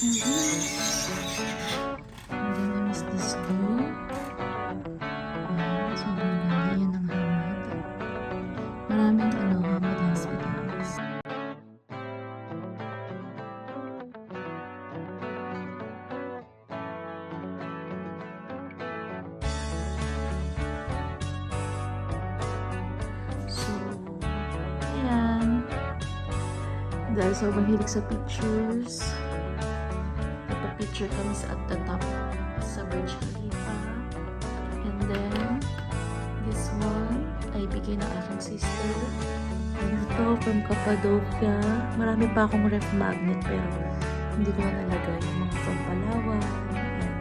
And then I miss this blue. Ayan, sobrang ganda yan ng Hamad. Maraming Hamad hospitals. So, ayan. Dahil sobrang hilig sa pictures, nagpa-picture kami at the top sa Burj Khalifa. And then, this one ay bigay ng aking sister. And ito, from Cappadocia. Marami pa akong ref magnet pero hindi ko na nalagay. Yung mga from Palawan and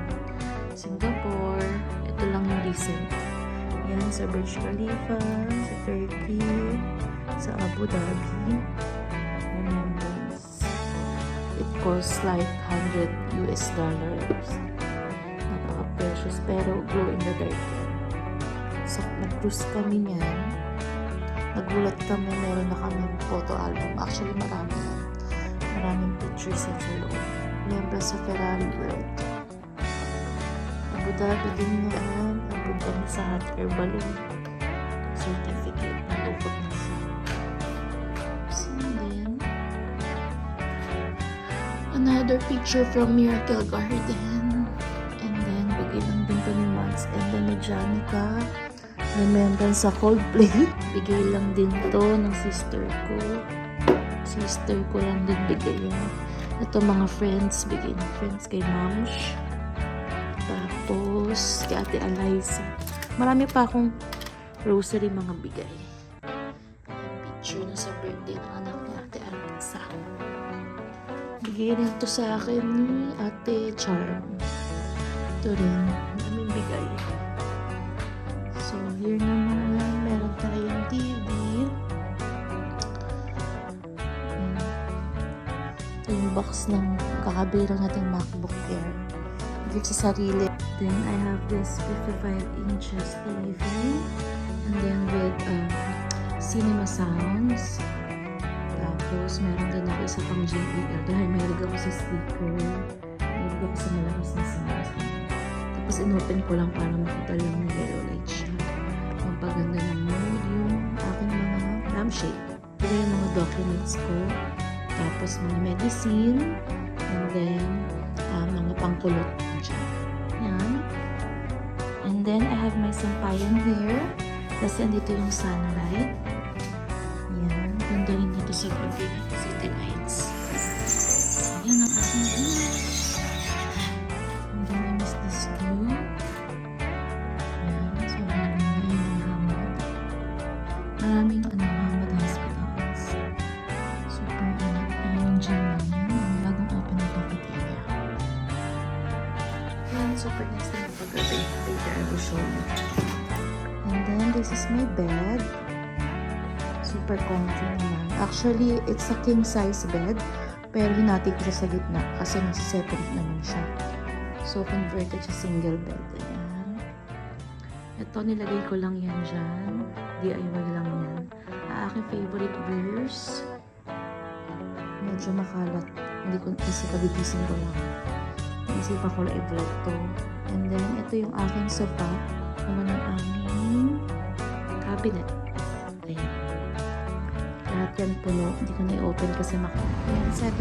Singapore. Ito lang yung recent. Yan, sa Burj Khalifa, sa Turkey, sa Abu Dhabi. Remembrance. It costs like $100 US. Napaka-precious pero glow in the dark. So, nag-cruise kami niyan. Nagulat kami, meron na kami photo album. Actually, marami yan. Maraming pictures sa loob. Remember sa Ferrari World. Abu Dhabi din yan. Abot kami sa hot air balloon. Certificate. Nalupot na siya. So, then, another picture from Miracle Garden. And then, bigay lang din pa ni Mads. And then, may Janica. Remembrance sa Coldplay. Bigay lang din to ng sister ko. Sister ko lang din bigay yan. Ito mga friends. Bigay ng friends kay Moms. Tapos, kay Ate Eliza. Marami pa akong rosary mga bigay. Picture na sa birthday ng anak ni Ate Eliza. Bigay rin to sa akin ni Ate Charm. Ito rin. Maraming bigay. So, here naman, meron tayong TV. Ito yung box ng kakabili lang nating MacBook Air. Gift sa sarili. Then, I have this 55 inches TV. And then, with cinema sounds. Tapos, meron din ako isa pang JBL. Dahil mahilig ako sa speaker. Mahilig ako sa malakas na sounds. Tapos, inopen ko lang para makita lang na yellow light siya. Paganda ng mood yung aking mga lampshade. Ito yung mga documents ko. Tapos mga medicine. And then, mga pangkulot dyan. Yan. And then, I have my sampayan here. Tapos, andito yung sunlight. Yan. Ganda rin dito sa gabi. City lights. Yan ang aking view. And then, I miss this view. Maraming Hamad hospitals. Super init. Ayun dyan lang yan. Ang bagong open na cafeteria. Yan, super nice na yung pag-gabi. Later, I will show you. And then, this is my bed. Super comfy naman. Actually, it's a king size bed. Pero hinati ko siya sa gitna kasi nasa-separate naman siya. So, converted siya single bed. Ayan. Ito, nilagay ko lang yan dyan. DIY lang yan. Aking favorite verse. Medyo makalat. Hindi ko kasi pagigising ko lang. Naisipan ko lang i-vlog to. And then, ito yung aking sofa. Naman ang aming cabinet. Ayan. Lahat yan puno. Hindi ko na-i-open kasi ayan, 7-8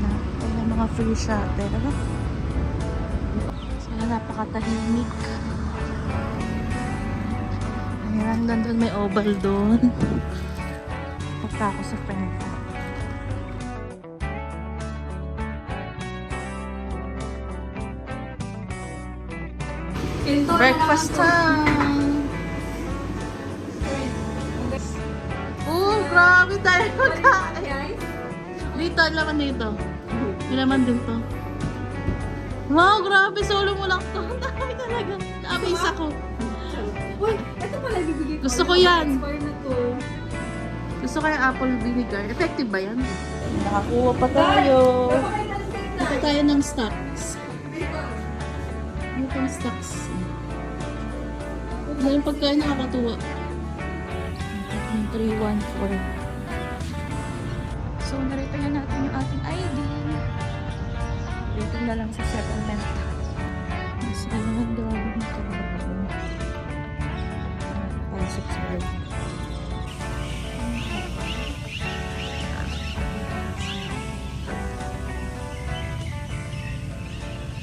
na. Ayan, mga free shopper. So, napakatahimik. Ayan, nandun may oval doon. Punta ako sa friend ko. Breakfast time! Oh, grabe tayo magkain! Dito, ang laman dito. May laman dito. Wow, grabe! Solo mo lang to. Ang dami talaga. Amaze ako. Uy, ito pala bibigay ko. Gusto ko yan. Expire na to. Gusto ko yung apple vinegar. Effective ba yan? Nakakuha pa tayo. Ito tayo ng stocks. Ano pang stocks? Yung pagkain nakakatuwa. 314. So, narito na natin yung ating ID. na lang sa settlement. Mas naman daw ako ng trabaho. Pasok sa loob.